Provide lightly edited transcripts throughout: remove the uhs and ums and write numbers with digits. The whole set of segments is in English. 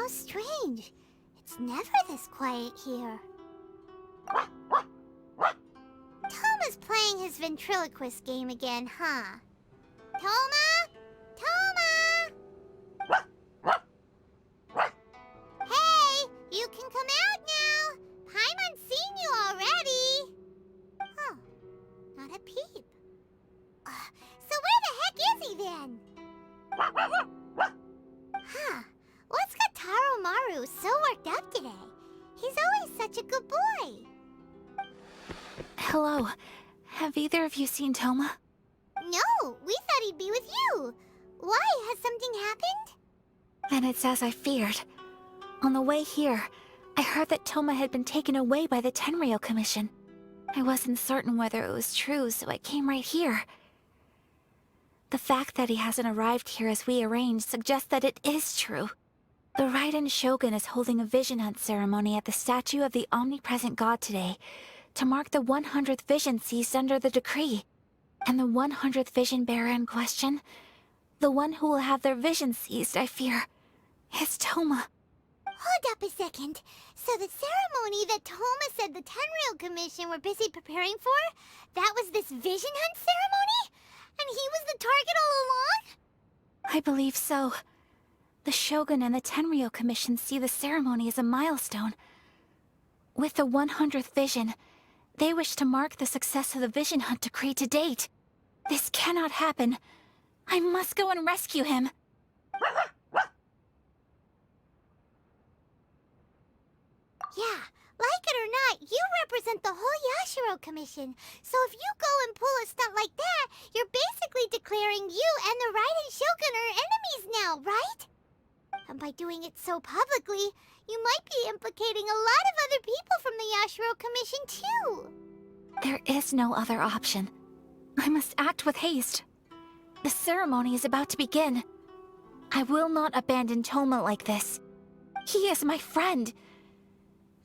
strange. It's never this quiet here. Toma's playing his ventriloquist game again, huh? Toma? Toma! Hey, you can come out now. Paimon's seen you already. Huh, not a peep. So where the heck is he then? Huh, what's got Taro Maru so worked up today? He's always such a good boy. Hello. Have either of you seen Toma? No, we thought he'd be with you. Why? Has something happened? Then it's as I feared. On the way here, I heard that Toma had been taken away by the Tenryou Commission. I wasn't certain whether it was true, so I came right here. The fact that he hasn't arrived here as we arranged suggests that it is true. The Raiden Shogun is holding a vision hunt ceremony at the statue of the omnipresent god today, to mark the 100th vision seized under the decree. And the 100th vision bearer in question, the one who will have their vision seized, I fear, is Toma. Hold up a second. So the ceremony that Toma said the Tenryou Commission were busy preparing for, that was this vision hunt ceremony? And he was the target all along? I believe so. The Shogun and the Tenryou Commission see the ceremony as a milestone. With the 100th vision, they wish to mark the success of the vision hunt decree to date. This cannot happen. I must go and rescue him. Yeah, like it or not, you represent the whole Yashiro Commission. So if you go and pull a stunt like that, you're basically declaring you and the Raiden Shogun are enemies now, right? And by doing it so publicly, you might be implicating a lot of other people from the Yashiro Commission too. There is no other option. I must act with haste. The ceremony is about to begin. I will not abandon Toma like this. He is my friend.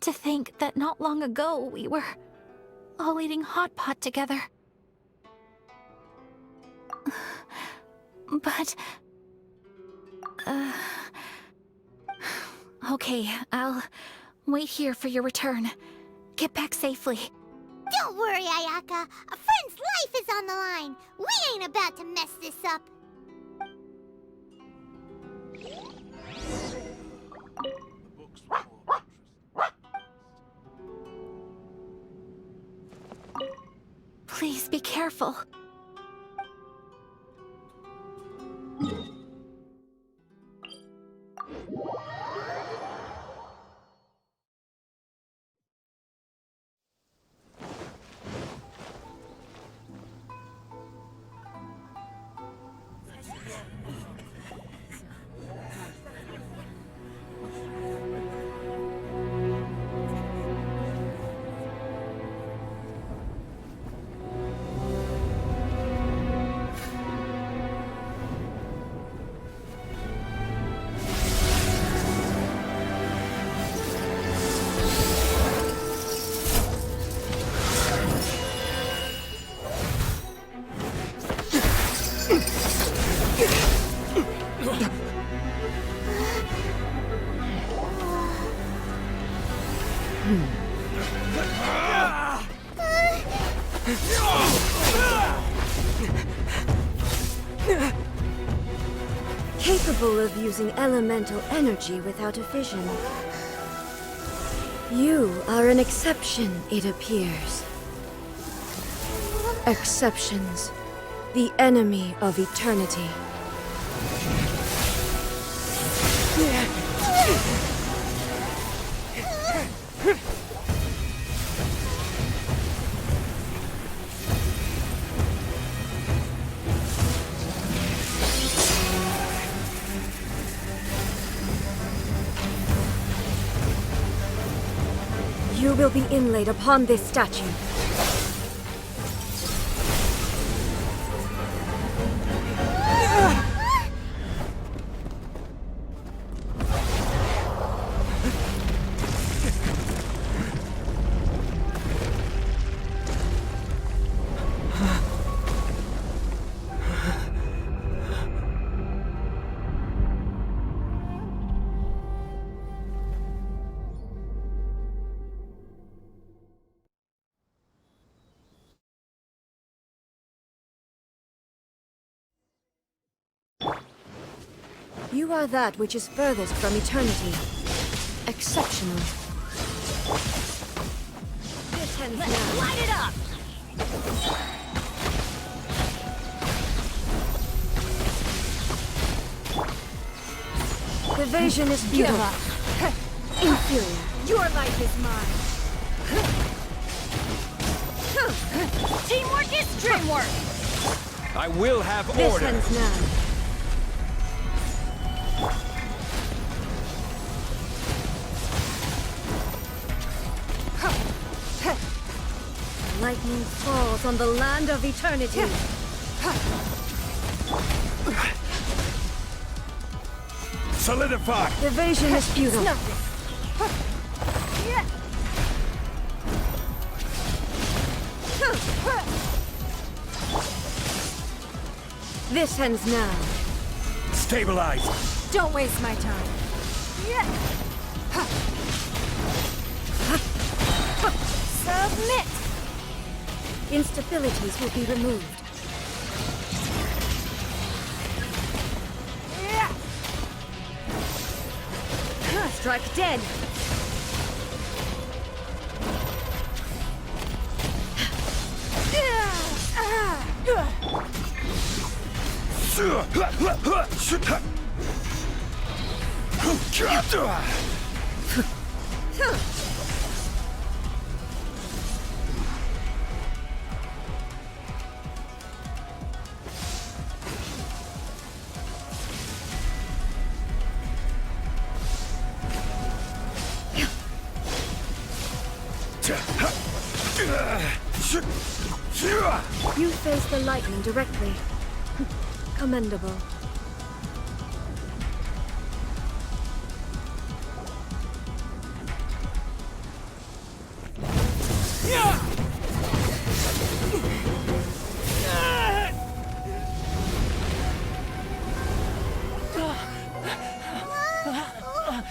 To think that not long ago we were all eating hot pot together. But... Okay, I'll wait here for your return. Get back safely. Don't worry, Ayaka. A friend's life is on the line. We ain't about to mess this up. Please be careful. Capable of using elemental energy without a vision. You are an exception, it appears. Exceptions. The enemy of eternity. You will be inlaid upon this statue. You are that which is furthest from eternity. Exceptional. This ends now. Light it up! The vision is beautiful. Inferior. Your life is mine. Teamwork is dreamwork! I will have This order. ends now. Lightning falls on the land of eternity. Solidify. The vision is beautiful. This ends now. Stabilize. Don't waste my time. Submit! Instabilities will be removed. Strike dead. You face the lightning directly. Commendable.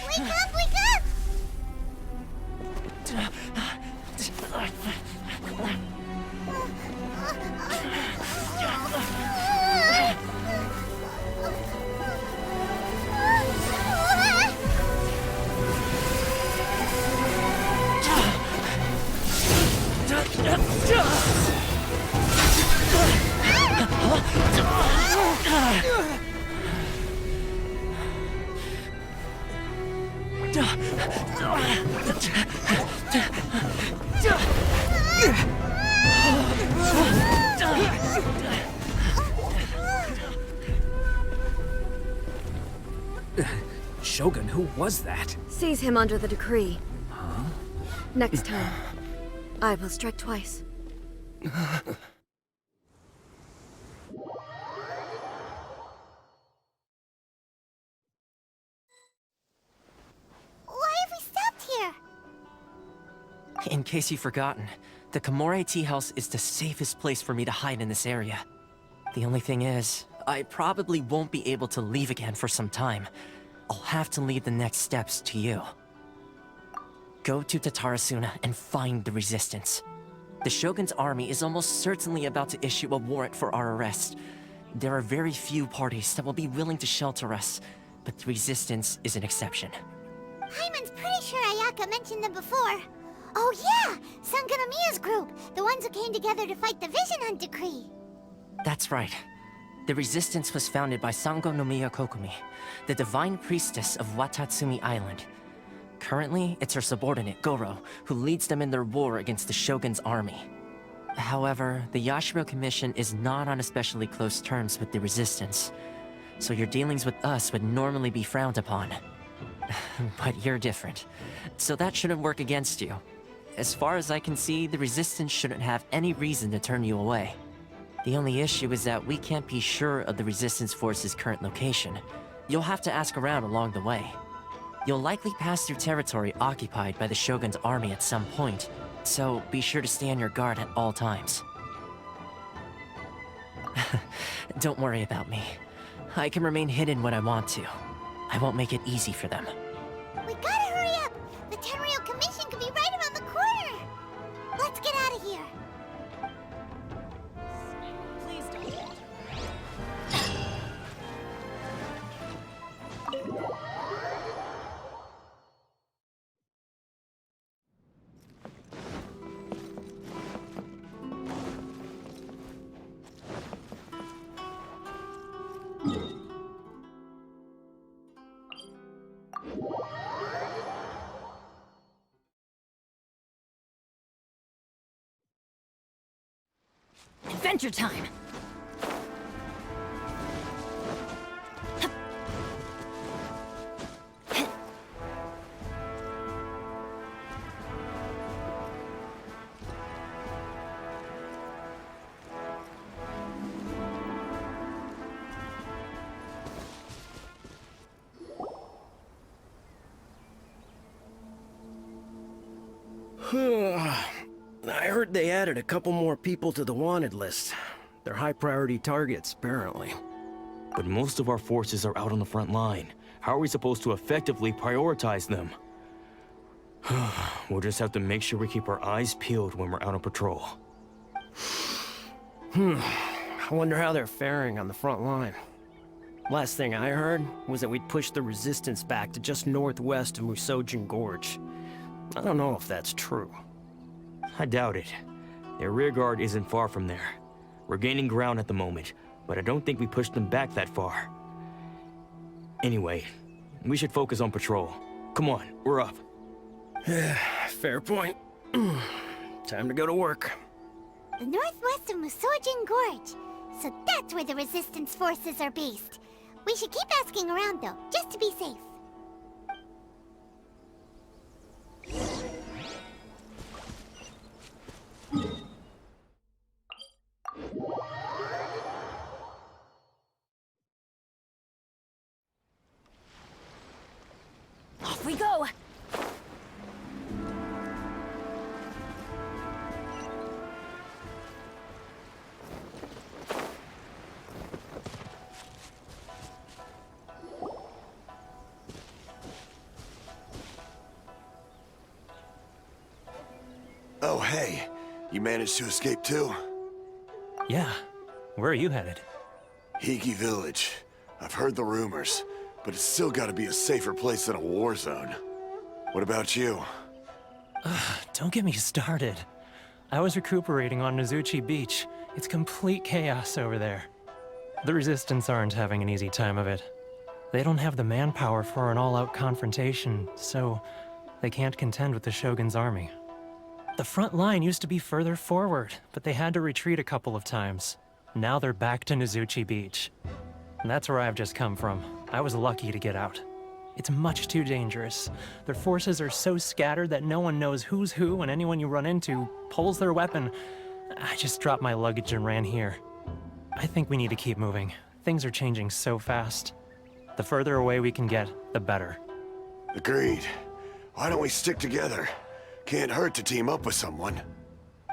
Wake up, wake up! Shogun, who was that? Seize him under the decree. Next time, I will strike twice. Why have we stopped here? In case you've forgotten, the Komore Tea House is the safest place for me to hide in this area. The only thing is, I probably won't be able to leave again for some time. I'll have to leave the next steps to you. Go to Tatarasuna and find the Resistance. The Shogun's army is almost certainly about to issue a warrant for our arrest. There are very few parties that will be willing to shelter us, but the Resistance is an exception. Hyman's pretty sure Ayaka mentioned them before. Oh yeah! Sanganamiya's group! The ones who came together to fight the Vision Hunt Decree! That's right. The Resistance was founded by Sango no Miya Kokumi, the Divine Priestess of Watatsumi Island. Currently, it's her subordinate, Goro, who leads them in their war against the Shogun's army. However, the Yashiro Commission is not on especially close terms with the Resistance, so your dealings with us would normally be frowned upon. But you're different, so that shouldn't work against you. As far as I can see, the Resistance shouldn't have any reason to turn you away. The only issue is that we can't be sure of the Resistance Force's current location. You'll have to ask around along the way. You'll likely pass through territory occupied by the Shogun's army at some point, so be sure to stay on your guard at all times. Don't worry about me. I can remain hidden when I want to. I won't make it easy for them. We gotta hurry up! The Tenryou Commission could be right around the corner! Let's get out of here! Adventure time! I heard they added a couple more people to the wanted list. They're high-priority targets, apparently. But most of our forces are out on the front line. How are we supposed to effectively prioritize them? We'll just have to make sure we keep our eyes peeled when we're out on patrol. I wonder how they're faring on the front line. Last thing I heard was that we'd pushed the resistance back to just northwest of Musojin Gorge. I don't know if that's true. I doubt it. Their rearguard isn't far from there. We're gaining ground at the moment, but I don't think we pushed them back that far. Anyway, we should focus on patrol. Come on, we're up. Fair point. Time to go to work. The northwest of Musojin Gorge. So that's where the resistance forces are based. We should keep asking around though, just to be safe. Off we go! Oh, hey. You managed to escape too? Yeah. Where are you headed? Hiki Village. I've heard the rumors, but it's still gotta be a safer place than a war zone. What about you? Don't get me started. I was recuperating on Nozuchi Beach. It's complete chaos over there. The Resistance aren't having an easy time of it. They don't have the manpower for an all-out confrontation, so they can't contend with the Shogun's army. The front line used to be further forward, but they had to retreat a couple of times. Now they're back to Nozuchi Beach. And that's where I've just come from. I was lucky to get out. It's much too dangerous. Their forces are so scattered that no one knows who's who, and anyone you run into pulls their weapon. I just dropped my luggage and ran here. I think we need to keep moving. Things are changing so fast. The further away we can get, the better. Agreed. Why don't we stick together? Can't hurt to team up with someone.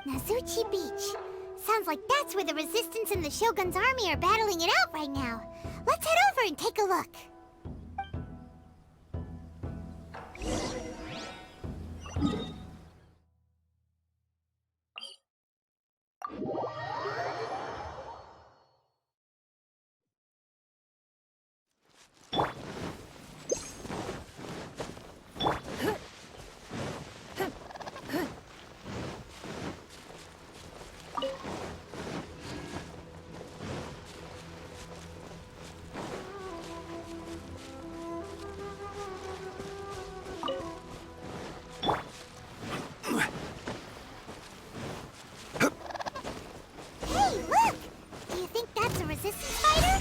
Nozuchi Beach. Sounds like that's where the Resistance and the Shogun's army are battling it out right now. Let's head over and take a look. Hey, look! Do you think that's a Resistance fighter?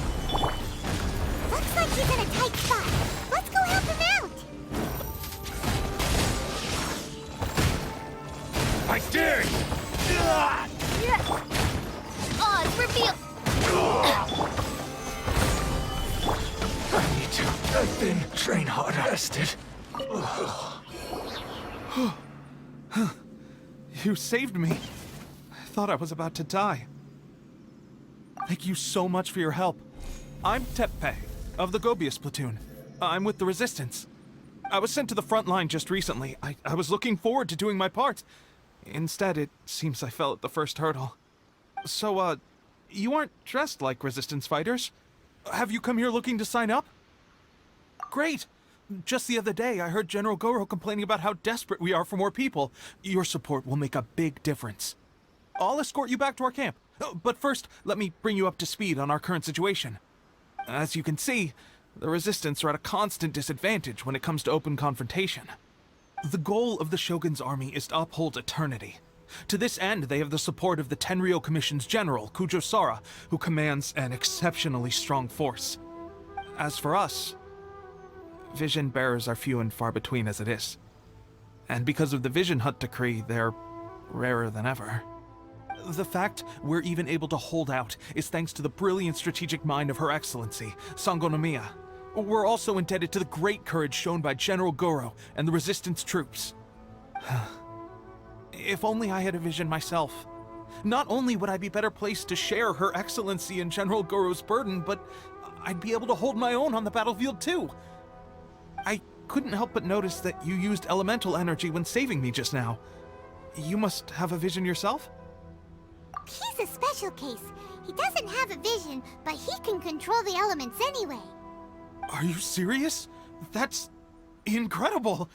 Looks like he's in a tight spot. Let's go help him out! I dare you! Oz, reveal! I need to. I've been train hard rested. You saved me. I thought I was about to die. Thank you so much for your help. I'm Teppei, of the Gobius platoon. I'm with the Resistance. I was sent to the front line just recently. I was looking forward to doing my part. Instead, it seems I fell at the first hurdle. So, you aren't dressed like Resistance fighters? Have you come here looking to sign up? Great! Just the other day, I heard General Goro complaining about how desperate we are for more people. Your support will make a big difference. I'll escort you back to our camp. But first, let me bring you up to speed on our current situation. As you can see, the Resistance are at a constant disadvantage when it comes to open confrontation. The goal of the Shogun's army is to uphold eternity. To this end, they have the support of the Tenryou Commission's general, Kujosara, who commands an exceptionally strong force. As for us, vision bearers are few and far between as it is. And because of the Vision Hunt decree, they're rarer than ever. The fact we're even able to hold out is thanks to the brilliant strategic mind of Her Excellency, Sango Nomiya. We're also indebted to the great courage shown by General Goro and the Resistance troops. If only I had a vision myself. Not only would I be better placed to share Her Excellency and General Goro's burden, but I'd be able to hold my own on the battlefield too. I couldn't help but notice that you used elemental energy when saving me just now. You must have a vision yourself? He's a special case. He doesn't have a vision, but he can control the elements anyway. Are you serious? That's incredible.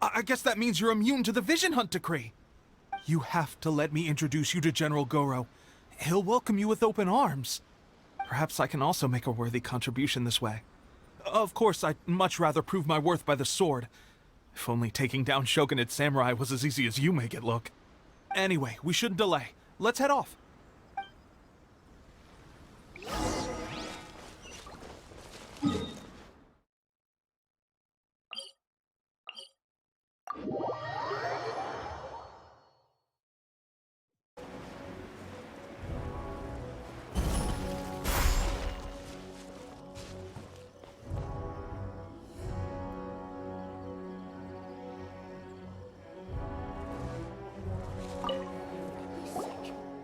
I guess that means you're immune to the Vision Hunt decree. You have to let me introduce you to General Goro. He'll welcome you with open arms. Perhaps I can also make a worthy contribution this way. Of course, I'd much rather prove my worth by the sword. If only taking down Shogunate samurai was as easy as you make it look. Anyway, we shouldn't delay. Let's head off.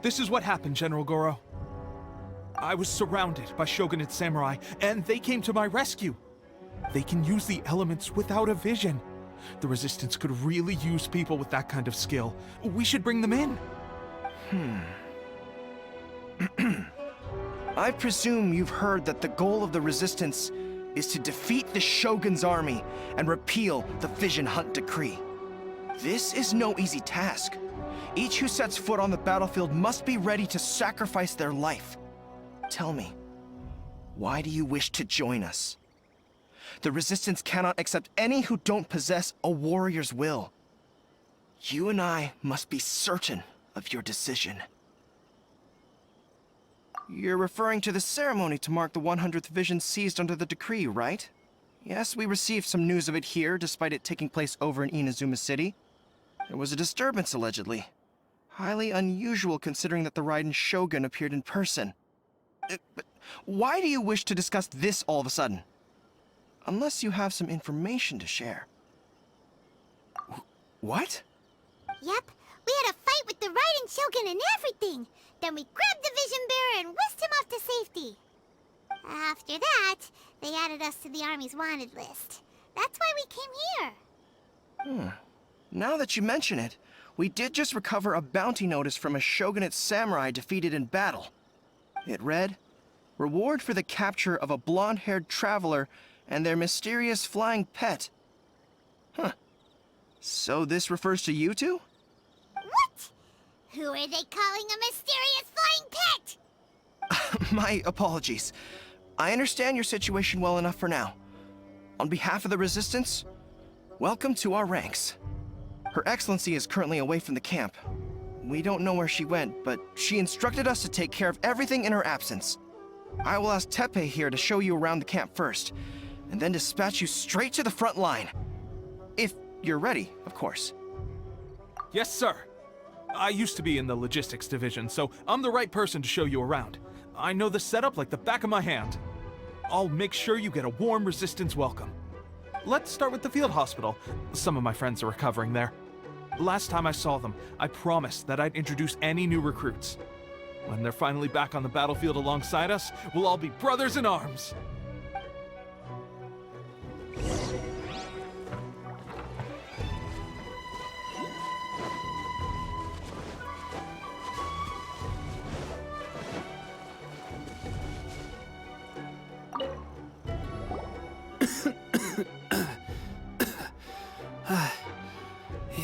This is what happened, General Goro. I was surrounded by Shogunate samurai, and they came to my rescue. They can use the elements without a vision. The Resistance could really use people with that kind of skill. We should bring them in. I presume you've heard that the goal of the Resistance is to defeat the Shogun's army and repeal the Vision Hunt decree. This is no easy task. Each who sets foot on the battlefield must be ready to sacrifice their life. Tell me, why do you wish to join us? The Resistance cannot accept any who don't possess a warrior's will. You and I must be certain of your decision. You're referring to the ceremony to mark the 100th vision seized under the decree, right? Yes, we received some news of it here, despite it taking place over in Inazuma City. There was a disturbance, allegedly. Highly unusual considering that the Raiden Shogun appeared in person. But why do you wish to discuss this all of a sudden? Unless you have some information to share. What? Yep, we had a fight with the Raiden Shogun and everything. Then we grabbed the Vision Bearer and whisked him off to safety. After that, they added us to the Army's wanted list. That's why we came here. Now that you mention it, we did just recover a bounty notice from a Shogunate samurai defeated in battle. It read, "Reward for the capture of a blonde-haired traveler and their mysterious flying pet." So this refers to you two? What? Who are they calling a mysterious flying pet? My apologies. I understand your situation well enough for now. On behalf of the Resistance, welcome to our ranks. Her Excellency is currently away from the camp. We don't know where she went, but she instructed us to take care of everything in her absence. I will ask Teppei here to show you around the camp first, and then dispatch you straight to the front line. If you're ready, of course. Yes, sir. I used to be in the logistics division, so I'm the right person to show you around. I know the setup like the back of my hand. I'll make sure you get a warm Resistance welcome. Let's start with the field hospital. Some of my friends are recovering there. Last time I saw them, I promised that I'd introduce any new recruits. When they're finally back on the battlefield alongside us, we'll all be brothers in arms.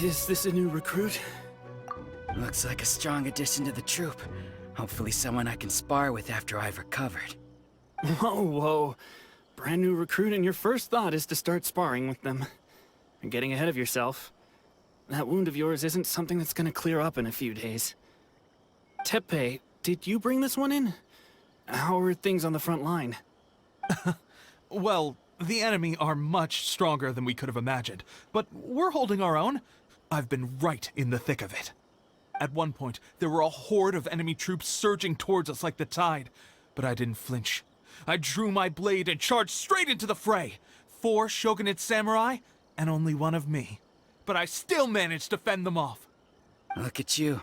Is this a new recruit? Looks like a strong addition to the troop. Hopefully someone I can spar with after I've recovered. Whoa. Brand new recruit and your first thought is to start sparring with them. You're getting ahead of yourself. that wound of yours isn't something that's gonna clear up in a few days. Tepe, did you bring this one in? How are things on the front line? Well, the enemy are much stronger than we could have imagined, but we're holding our own. I've been right in the thick of it. At one point, there were a horde of enemy troops surging towards us like the tide, but I didn't flinch. I drew my blade and charged straight into the fray. 4 shogunate samurai, and only one of me. But I still managed to fend them off. Look at you.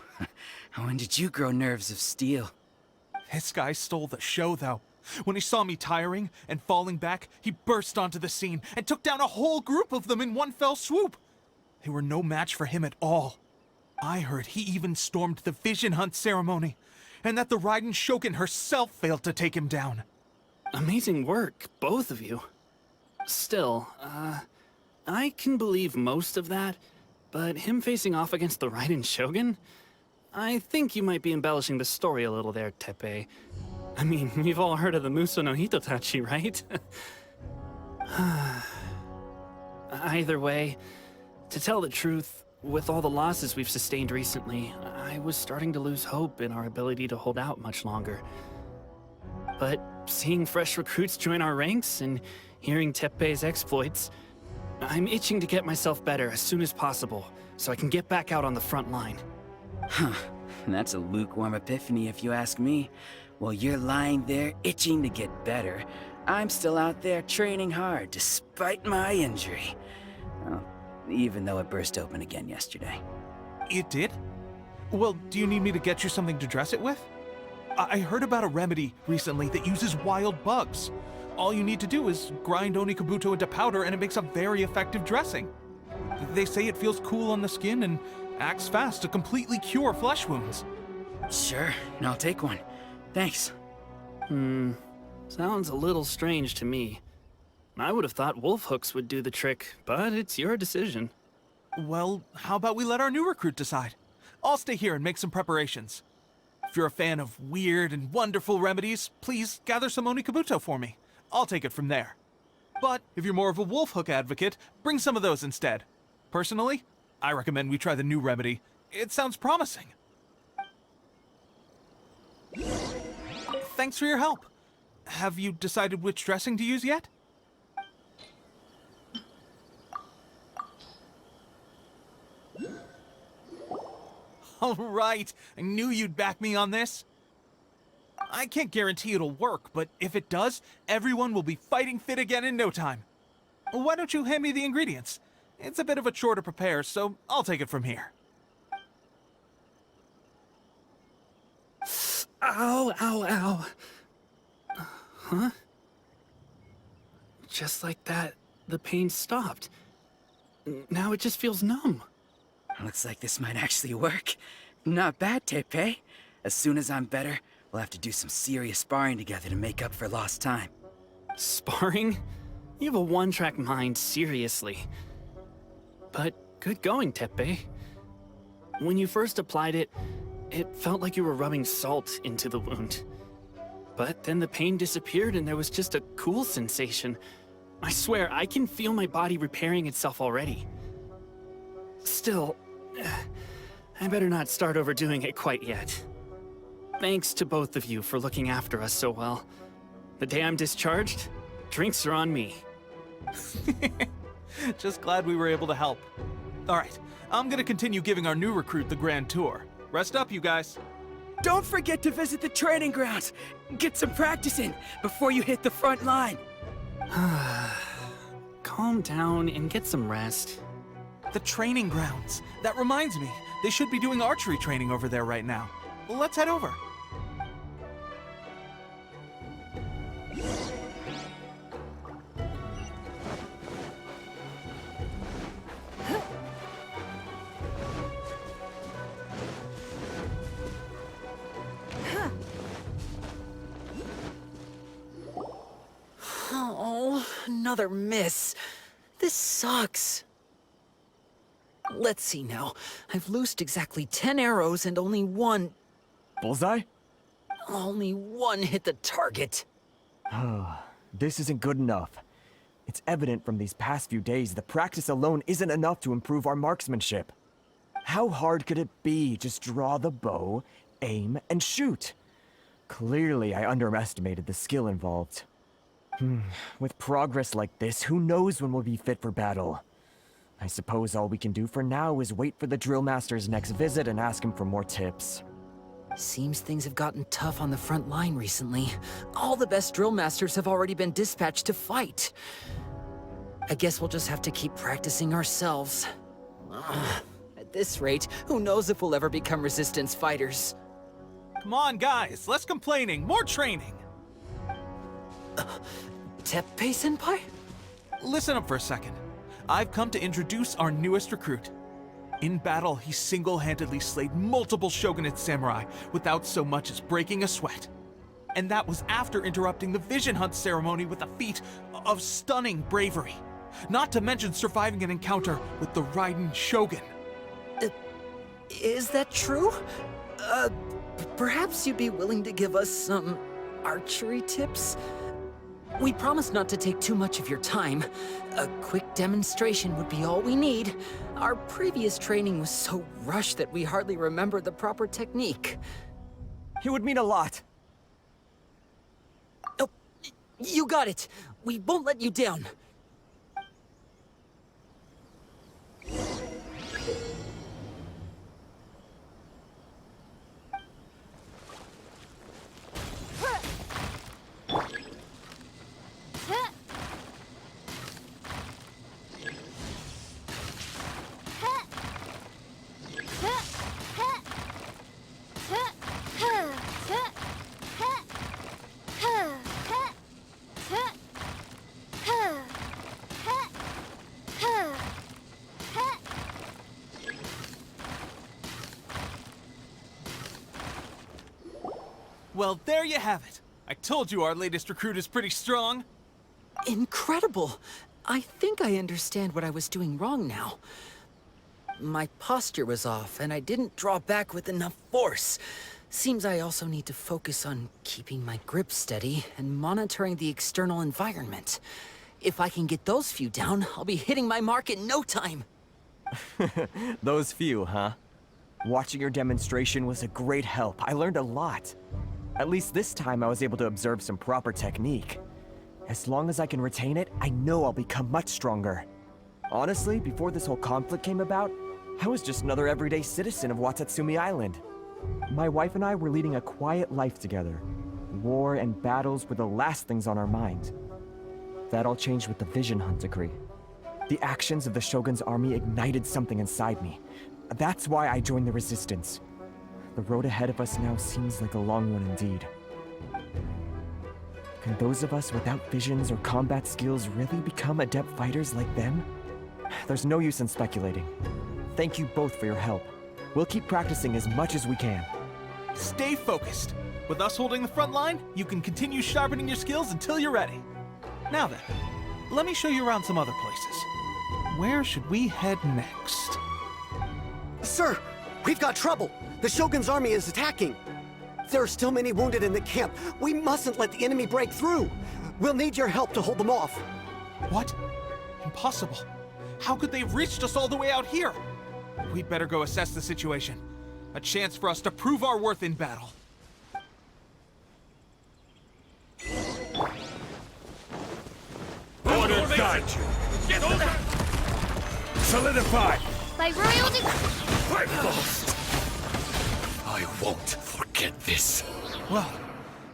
When did you grow nerves of steel? This guy stole the show, though. When he saw me tiring and falling back, he burst onto the scene and took down a whole group of them in one fell swoop. They were no match for him at all. I heard he even stormed the Vision Hunt ceremony, and that the Raiden Shogun herself failed to take him down. Amazing work, both of you. Still, I can believe most of that, but him facing off against the Raiden Shogun? I think you might be embellishing the story a little there, Tepe. I mean, we've all heard of the Muso no Hitotachi, right? Either way, to tell the truth, with all the losses we've sustained recently, I was starting to lose hope in our ability to hold out much longer. But seeing fresh recruits join our ranks and hearing Tepe's exploits, I'm itching to get myself better as soon as possible, so I can get back out on the front line. Huh. That's a lukewarm epiphany if you ask me. While you're lying there itching to get better, I'm still out there training hard despite my injury. Well, even though it burst open again yesterday. It did? Well, do you need me to get you something to dress it with? I heard about a remedy recently that uses wild bugs. All you need to do is grind Onikabuto into powder and it makes a very effective dressing. They say it feels cool on the skin and acts fast to completely cure flesh wounds. Sure, I'll take one. Thanks. Sounds a little strange to me. I would have thought wolf hooks would do the trick, but it's your decision. Well, how about we let our new recruit decide? I'll stay here and make some preparations. If you're a fan of weird and wonderful remedies, please gather some Onikabuto for me. I'll take it from there. But if you're more of a wolf hook advocate, bring some of those instead. Personally, I recommend we try the new remedy. It sounds promising. Thanks for your help. Have you decided which dressing to use yet? All right, I knew you'd back me on this. I can't guarantee it'll work, but if it does, everyone will be fighting fit again in no time. Why don't you hand me the ingredients? It's a bit of a chore to prepare, so I'll take it from here. Ow, ow, ow. Huh? Just like that, the pain stopped. Now it just feels numb. Looks like this might actually work. Not bad, Tepe. As soon as I'm better, we'll have to do some serious sparring together to make up for lost time. Sparring? You have a one-track mind, seriously. But good going, Tepe. When you first applied it, it felt like you were rubbing salt into the wound. But then the pain disappeared and there was just a cool sensation. I swear, I can feel my body repairing itself already. Still, I better not start overdoing it quite yet. Thanks to both of you for looking after us so well. The day I'm discharged, drinks are on me. Just glad we were able to help. All right, I'm gonna continue giving our new recruit the grand tour. Rest up, you guys. Don't forget to visit the training grounds. Get some practice in before you hit the front line. Calm down and get some rest. The training grounds. That reminds me, they should be doing archery training over there right now. Let's head over. Oh, another miss. This sucks. Let's see now. I've loosed exactly 10 arrows and only one... Bullseye? Only one hit the target. This isn't good enough. It's evident from these past few days the practice alone isn't enough to improve our marksmanship. How hard could it be? Just draw the bow, aim, and shoot. Clearly, I underestimated the skill involved. With progress like this, who knows when we'll be fit for battle? I suppose all we can do for now is wait for the drill master's next visit and ask him for more tips. Seems things have gotten tough on the front line recently. All the best drill masters have already been dispatched to fight. I guess we'll just have to keep practicing ourselves. At this rate, who knows if we'll ever become resistance fighters. Come on, guys, less complaining, more training. Teppei-senpai? Listen up for a second. I've come to introduce our newest recruit. In battle, he single-handedly slayed multiple shogunate samurai without so much as breaking a sweat. And that was after interrupting the vision hunt ceremony with a feat of stunning bravery. Not to mention surviving an encounter with the Raiden Shogun. Is that true? Perhaps you'd be willing to give us some archery tips? We promise not to take too much of your time. A quick demonstration would be all we need. Our previous training was so rushed that we hardly remember the proper technique. It would mean a lot. Oh, you got it. We won't let you down. Well, there you have it. I told you our latest recruit is pretty strong. Incredible! I think I understand what I was doing wrong now. My posture was off, and I didn't draw back with enough force. Seems I also need to focus on keeping my grip steady and monitoring the external environment. If I can get those few down, I'll be hitting my mark in no time. Those few, huh? Watching your demonstration was a great help. I learned a lot. At least this time I was able to observe some proper technique. As long as I can retain it, I know I'll become much stronger. Honestly, before this whole conflict came about, I was just another everyday citizen of Watatsumi Island. My wife and I were leading a quiet life together. War and battles were the last things on our mind. That all changed with the Vision Hunt decree. The actions of the Shogun's army ignited something inside me. That's why I joined the Resistance. The road ahead of us now seems like a long one indeed. Can those of us without visions or combat skills really become adept fighters like them? There's no use in speculating. Thank you both for your help. We'll keep practicing as much as we can. Stay focused. With us holding the front line, you can continue sharpening your skills until you're ready. Now then, let me show you around some other places. Where should we head next? Sir, we've got trouble. The Shogun's army is attacking. There are still many wounded in the camp. We mustn't let the enemy break through. We'll need your help to hold them off. What? Impossible. How could they have reached us all the way out here? We'd better go assess the situation. A chance for us to prove our worth in battle. Order guide you. Get over! Solidify. By royal Fight lost. I won't forget this. Well,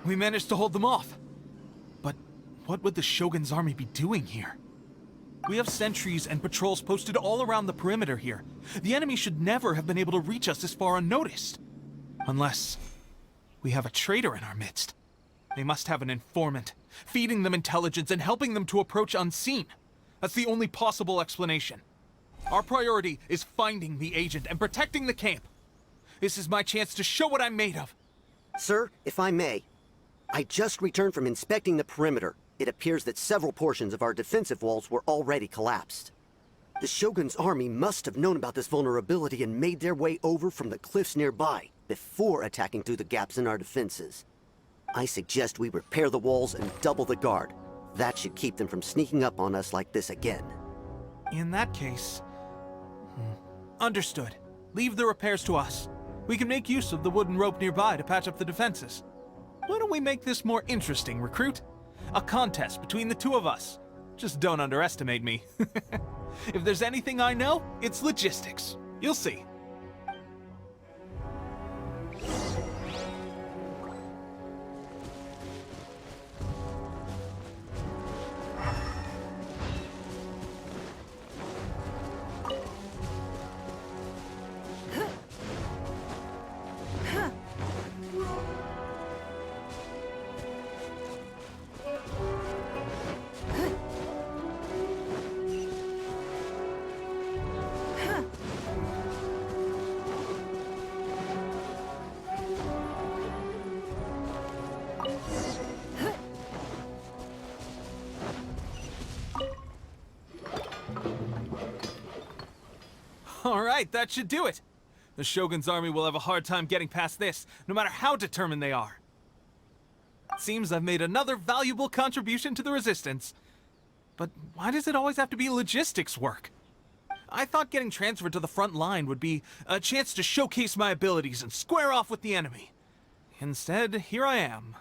we managed to hold them off. But what would the Shogun's army be doing here? We have sentries and patrols posted all around the perimeter here. The enemy should never have been able to reach us this far unnoticed. Unless we have a traitor in our midst. They must have an informant, feeding them intelligence and helping them to approach unseen. That's the only possible explanation. Our priority is finding the agent and protecting the camp. This is my chance to show what I'm made of. Sir, if I may, I just returned from inspecting the perimeter. It appears that several portions of our defensive walls were already collapsed. The Shogun's army must have known about this vulnerability and made their way over from the cliffs nearby before attacking through the gaps in our defenses. I suggest we repair the walls and double the guard. That should keep them from sneaking up on us like this again. In that case... Understood. Leave the repairs to us. We can make use of the wooden rope nearby to patch up the defenses. Why don't we make this more interesting, recruit? A contest between the two of us. Just don't underestimate me. If there's anything I know, it's logistics. You'll see. Alright, that should do it. The Shogun's army will have a hard time getting past this, no matter how determined they are. It seems I've made another valuable contribution to the Resistance. But why does it always have to be logistics work? I thought getting transferred to the front line would be a chance to showcase my abilities and square off with the enemy. Instead, here I am.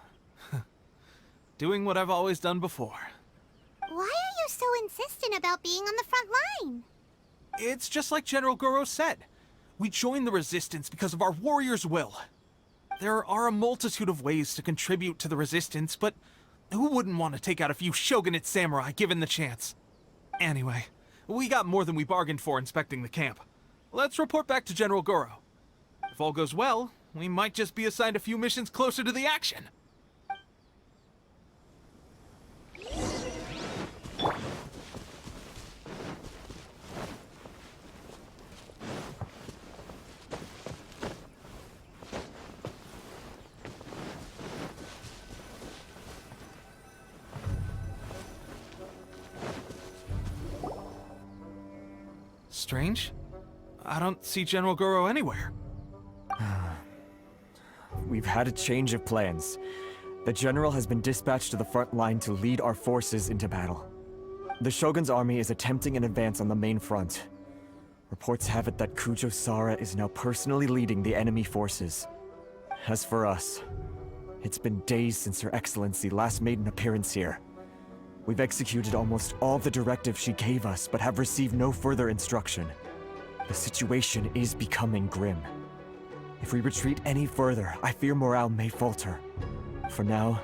Doing what I've always done before. Why are you so insistent about being on the front line? It's just like General Goro said. We joined the Resistance because of our warrior's will. There are a multitude of ways to contribute to the Resistance, but who wouldn't want to take out a few shogunate samurai given the chance? Anyway, we got more than we bargained for inspecting the camp. Let's report back to General Goro. If all goes well, we might just be assigned a few missions closer to the action. Strange. I don't see General Goro anywhere. We've had a change of plans. The General has been dispatched to the front line to lead our forces into battle. The Shogun's army is attempting an advance on the main front. Reports have it that Kujo Sara is now personally leading the enemy forces. As for us, it's been days since Her Excellency last made an appearance here. We've executed almost all the directives she gave us, but have received no further instruction. The situation is becoming grim. If we retreat any further, I fear morale may falter. For now,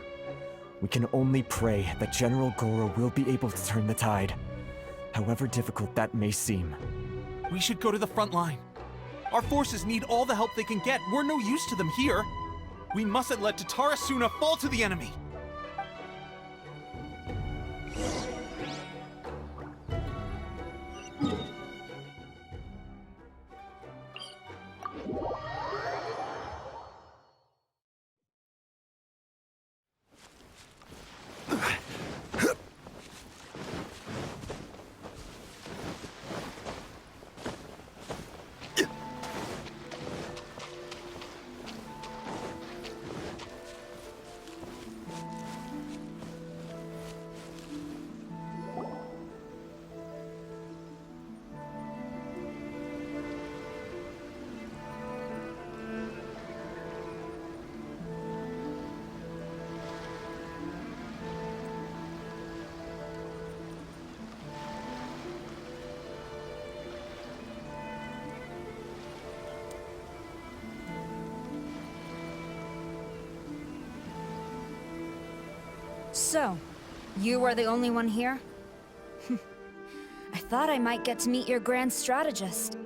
we can only pray that General Goro will be able to turn the tide, however difficult that may seem. We should go to the front line. Our forces need all the help they can get. We're no use to them here. We mustn't let Tatara Suna fall to the enemy. So, you are the only one here? I thought I might get to meet your grand strategist.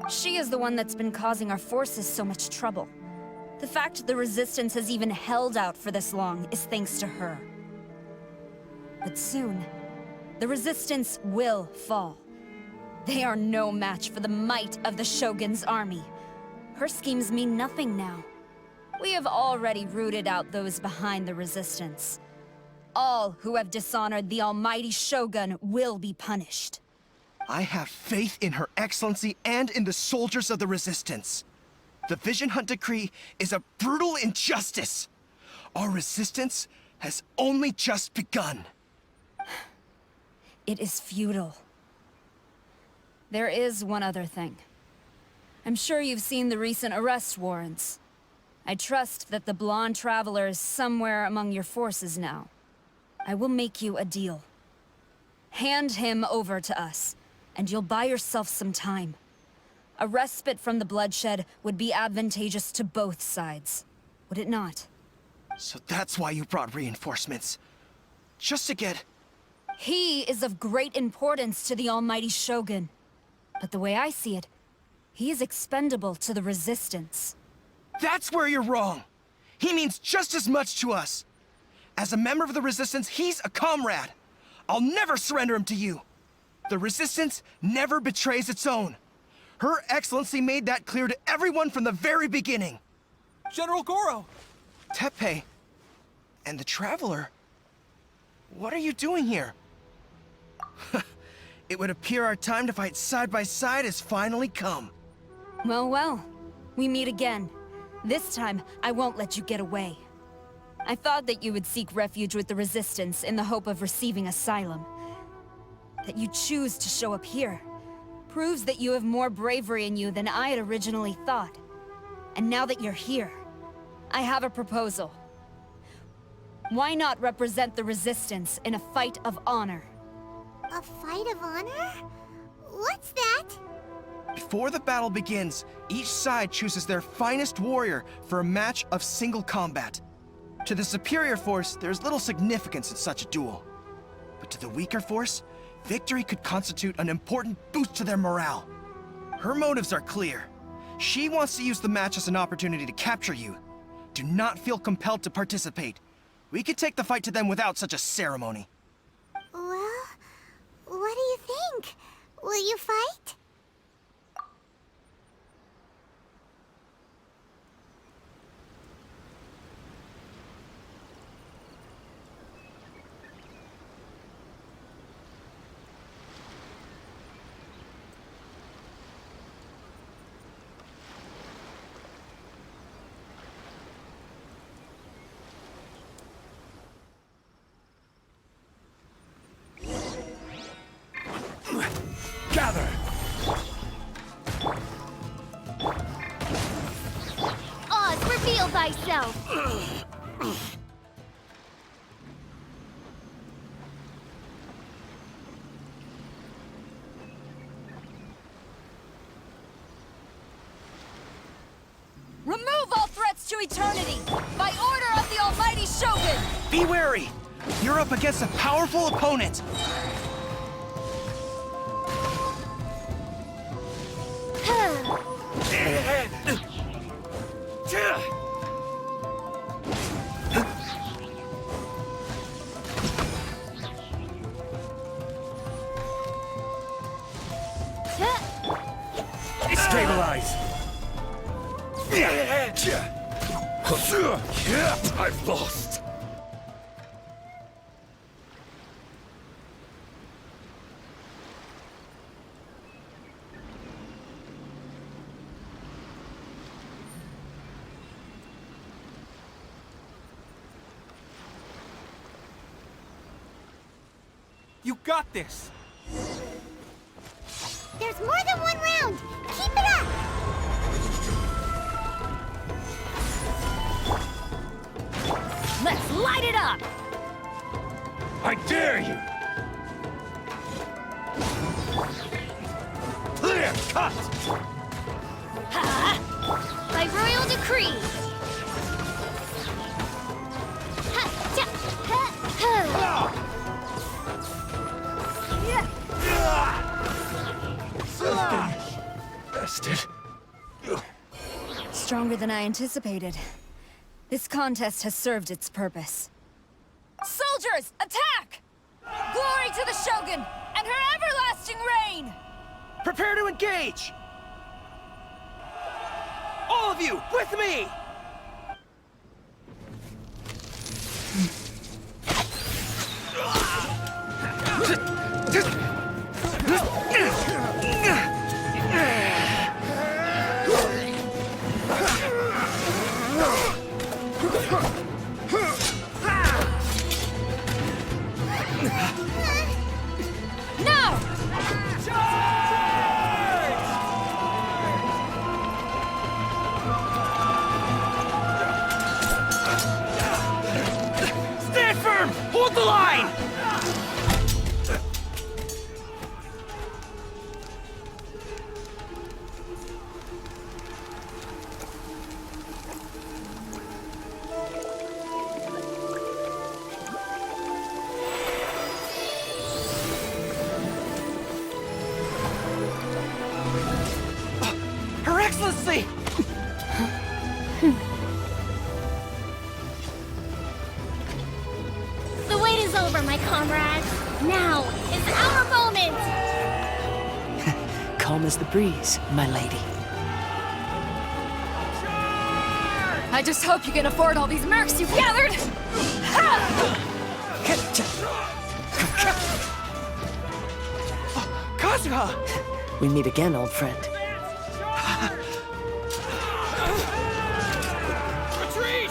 She is the one that's been causing our forces so much trouble. The fact the Resistance has even held out for this long is thanks to her. But soon, the Resistance will fall. They are no match for the might of the Shogun's army. Her schemes mean nothing now. We have already rooted out those behind the Resistance. All who have dishonored the almighty Shogun will be punished. I have faith in Her Excellency and in the soldiers of the Resistance. The Vision Hunt Decree is a brutal injustice. Our resistance has only just begun. It is futile. There is one other thing. I'm sure you've seen the recent arrest warrants. I trust that the blonde traveler is somewhere among your forces now. I will make you a deal. Hand him over to us, and you'll buy yourself some time. A respite from the bloodshed would be advantageous to both sides, would it not? So that's why you brought reinforcements. Just to get... He is of great importance to the almighty Shogun. But the way I see it, he is expendable to the Resistance. That's where you're wrong. He means just as much to us. As a member of the Resistance, he's a comrade. I'll never surrender him to you. The Resistance never betrays its own. Her Excellency made that clear to everyone from the very beginning. General Goro! Teppei and the Traveler. What are you doing here? It would appear our time to fight side by side has finally come. Well, well. We meet again. This time, I won't let you get away. I thought that you would seek refuge with the Resistance in the hope of receiving asylum. That you choose to show up here proves that you have more bravery in you than I had originally thought. And now that you're here, I have a proposal. Why not represent the Resistance in a fight of honor? A fight of honor? What's that? Before the battle begins, each side chooses their finest warrior for a match of single combat. To the superior force, there's little significance in such a duel. But to the weaker force, victory could constitute an important boost to their morale. Her motives are clear. She wants to use the match as an opportunity to capture you. Do not feel compelled to participate. We could take the fight to them without such a ceremony. Well, what do you think? Will you fight? Gather! Oz, reveal thyself! Remove all threats to eternity! By order of the almighty Shogun! Be wary! You're up against a powerful opponent! Stabilize! I've lost! You got this! There's more than one round! Keep it up! Let's light it up! I dare you! Clear cut! Ha! By royal decree! Ha! Ja! Ha! Ha! Bested. Stronger than I anticipated. This contest has served its purpose. Soldiers, attack! Glory to the Shogun and her everlasting reign! Prepare to engage! All of you, with me! calm as the breeze, my lady. I just hope you can afford all these mercs you've gathered! Kazuha! We meet again, old friend. Retreat!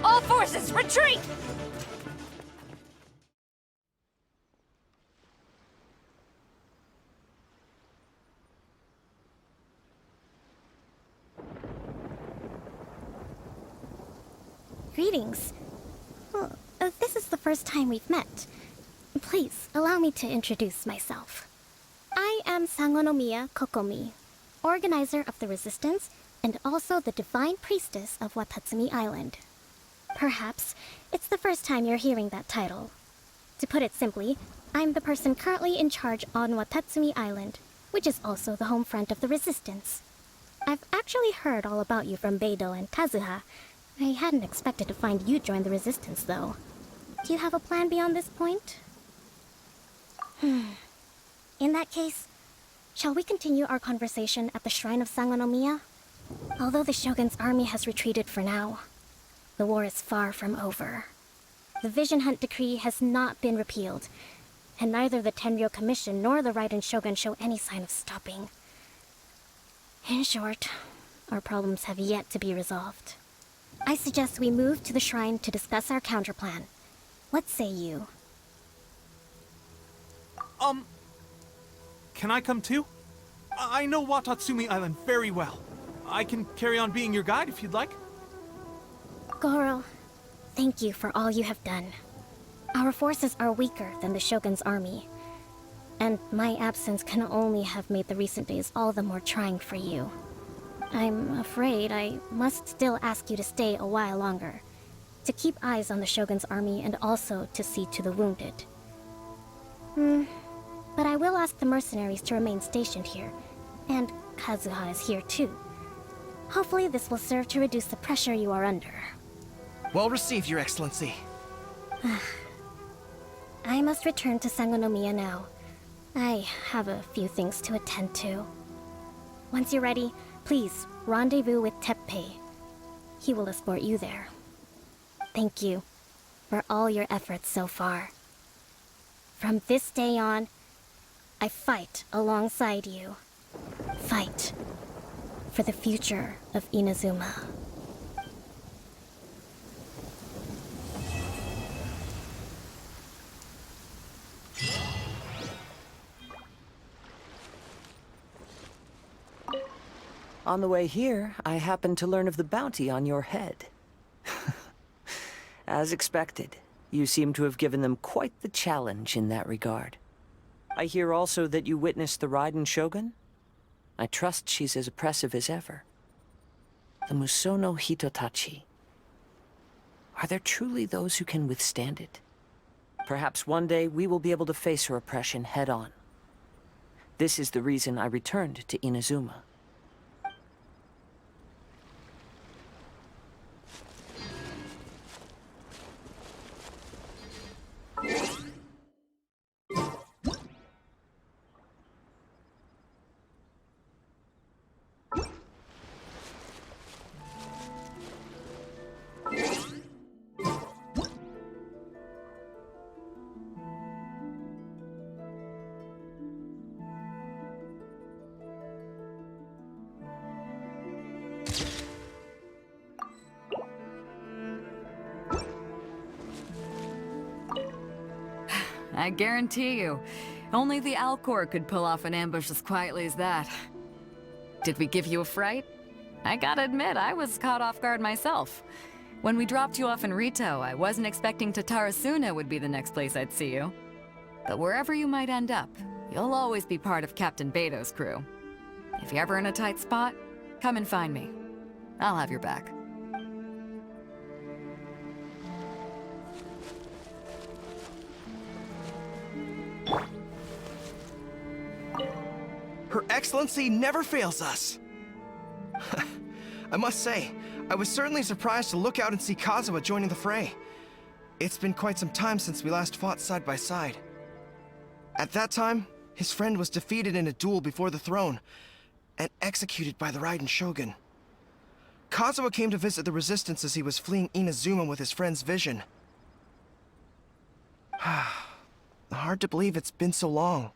All forces, retreat! Greetings. Well, this is the first time we've met. Please, allow me to introduce myself. I am Sangonomiya Kokomi, organizer of the Resistance and also the Divine Priestess of Watatsumi Island. Perhaps it's the first time you're hearing that title. To put it simply, I'm the person currently in charge on Watatsumi Island, which is also the home front of the Resistance. I've actually heard all about you from Beidou and Kazuha. I hadn't expected to find you join the Resistance, though. Do you have a plan beyond this point? In that case, shall we continue our conversation at the Shrine of Sangonomiya? Although the Shogun's army has retreated for now, the war is far from over. The Vision Hunt Decree has not been repealed, and neither the Tenryou Commission nor the Raiden Shogun show any sign of stopping. In short, our problems have yet to be resolved. I suggest we move to the shrine to discuss our counterplan. What say you? Can I come too? I know Watatsumi Island very well. I can carry on being your guide if you'd like. Goro, thank you for all you have done. Our forces are weaker than the Shogun's army, and my absence can only have made the recent days all the more trying for you. I'm afraid I must still ask you to stay a while longer, to keep eyes on the Shogun's army and also to see to the wounded. But I will ask the mercenaries to remain stationed here, and Kazuha is here too. Hopefully this will serve to reduce the pressure you are under. Well received, Your Excellency. I must return to Sangonomiya now. I have a few things to attend to. Once you're ready, please rendezvous with Teppei. He will escort you there. Thank you for all your efforts so far. From this day on, I fight alongside you. Fight for the future of Inazuma. On the way here, I happened to learn of the bounty on your head. As expected, you seem to have given them quite the challenge in that regard. I hear also that you witnessed the Raiden Shogun? I trust she's as oppressive as ever. The Musono Hitotachi. Are there truly those who can withstand it? Perhaps one day we will be able to face her oppression head-on. This is the reason I returned to Inazuma. I guarantee you, only the Alcor could pull off an ambush as quietly as that. Did we give you a fright? I gotta admit, I was caught off guard myself. When we dropped you off in Rito, I wasn't expecting Tatarasuna would be the next place I'd see you. But wherever you might end up, you'll always be part of Captain Beidou's crew. If you're ever in a tight spot, come and find me. I'll have your back. Her Excellency never fails us. I must say, I was certainly surprised to look out and see Kazuha joining the fray. It's been quite some time since we last fought side by side. At that time, his friend was defeated in a duel before the throne, and executed by the Raiden Shogun. Kazuha came to visit the Resistance as he was fleeing Inazuma with his friend's vision. Hard to believe it's been so long.